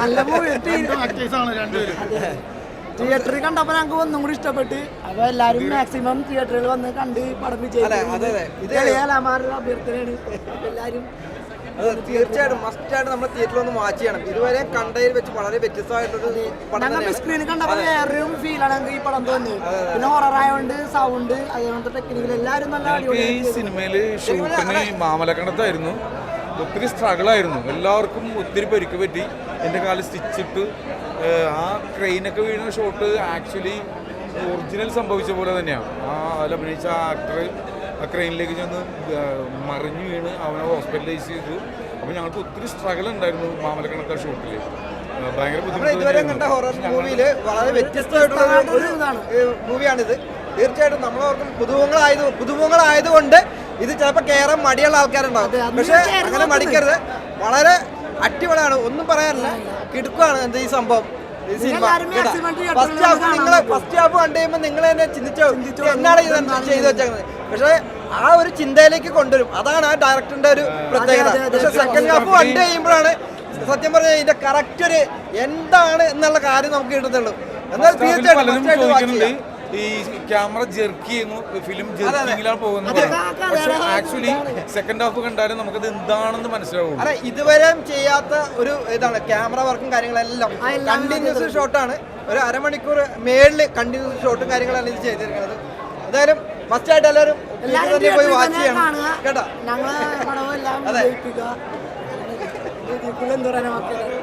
നല്ല മൂവി തിയേറ്ററിൽ കണ്ടപ്പോൾ ഞങ്ങൾക്ക് ഒന്നും കൂടി ഇഷ്ടപ്പെട്ട്. അപ്പൊ എല്ലാരും മാക്സിമം തിയേറ്ററിൽ വന്ന് കണ്ട് പടം വിജയിക്കലാമാരുടെ അഭ്യർത്ഥനയാണ് എല്ലാരും. തീർച്ചയായിട്ടും മസ്റ്റായിട്ട് നമ്മൾ തിയേറ്ററിൽ ഒന്ന് വാച്ച് ചെയ്യണം. ഇതുവരെ കണ്ടതിൽ വെച്ച് വളരെ വ്യത്യസ്തമായിട്ടൊരു ഞങ്ങൾ സ്ക്രീനിൽ കണ്ടപ്പോൾ വേറൊരു ഫീലാണ് ഞങ്ങൾക്ക് ഈ പടം തോന്നിയത്. പിന്നെ ഹൊററായോണ്ട് സൗണ്ട് അതേപോലത്തെ ടെക്നിക്കൽ എല്ലാവരും നല്ല അടിപൊളി. ഈ സിനിമയില് ഷൂട്ടിന് മാമലക്കണ്ടത്തായിരുന്നു. ഒത്തിരി സ്ട്രഗിളായിരുന്നു. എല്ലാവർക്കും ഒത്തിരി പരിക്ക് പറ്റി. എൻ്റെ കാലിൽ സ്റ്റിച്ചിട്ട് ആ ക്രെയിനൊക്കെ വീഴുന്ന ഷോട്ട് ആക്ച്വലി ഒറിജിനൽ സംഭവിച്ച പോലെ തന്നെയാണ്. അതിൽ അഭിനയിച്ച ആ ആക്ടർ ആ ക്രെയിനിലേക്ക് ചെന്ന് മറിഞ്ഞു വീണ് അവനെ ഹോസ്പിറ്റലൈസ് ചെയ്തു. അപ്പോൾ ഞങ്ങൾക്ക് ഒത്തിരി സ്ട്രഗിൾ ഉണ്ടായിരുന്നു മാമലക്കണ്ടത്തെ ഷൂട്ടിൽ. ഭയങ്കര ഇതുവരെ കണ്ട ഹൊറർ മൂവിയിൽ വളരെ വ്യത്യസ്തമായിട്ടുള്ള ഒരു മൂവിയാണിത്. തീർച്ചയായിട്ടും നമ്മളവർക്കും പുതുമുഖങ്ങളായതുകൊണ്ട് ഇത് ചിലപ്പോൾ കയറാൻ മടിയുള്ള ആൾക്കാരുണ്ടാവും. പക്ഷെ അങ്ങനെ മടിക്കരുത്. വളരെ അടിപൊളിയാണ്, ഒന്നും പറയാനില്ല. കിടുക്കാണ് എന്താ ഈ സംഭവം. ഈ സിനിമ ഫസ്റ്റ് ഹാഫ് കണ്ടു കഴിയുമ്പോൾ നിങ്ങൾ തന്നെ ചിന്തിച്ചോ എന്നാണ് ഇത് ചെയ്തു വെച്ചേക്കുന്നത്. പക്ഷെ ആ ഒരു ചിന്തയിലേക്ക് കൊണ്ടുവരും. അതാണ് ആ ഡയറക്ടറിന്റെ ഒരു പ്രത്യേകത. പക്ഷെ സെക്കൻഡ് ഹാഫ് കണ്ടു കഴിയുമ്പോഴാണ് സത്യം പറഞ്ഞാൽ ഇതിന്റെ കറക്റ്റ് ഒരു എന്താണ് എന്നുള്ള കാര്യം നമുക്ക് കിട്ടുന്നുള്ളൂ. എന്നാൽ തീർച്ചയായിട്ടും ഈ ക്യാമറ ജെർക്ക് ചെയ്യുന്നു, ഫിലിം ജെർക്കിങ്ങിലാണ് പോകുന്നത്. പക്ഷെ ആക്ച്വലി സെക്കൻഡ് ഹാഫ് കണ്ടാലും നമുക്കത് എന്താണെന്ന് മനസ്സിലാവും. അല്ല, ഇതുവരെ ചെയ്യാത്ത ഒരു ഇതാണ് ക്യാമറ വർക്കും കാര്യങ്ങളെല്ലാം. കണ്ടിന്യൂസ് ഷോട്ടാണ്. ഒരു അരമണിക്കൂർ മേളിൽ കണ്ടിന്യൂസ് ഷോട്ടും കാര്യങ്ങളാണ് ഇത് ചെയ്തിരിക്കുന്നത്. എന്തായാലും മസ്റ്റായിട്ട് എല്ലാവരും പോയി വാച്ച് ചെയ്യണം കേട്ടോ. ഞങ്ങളെ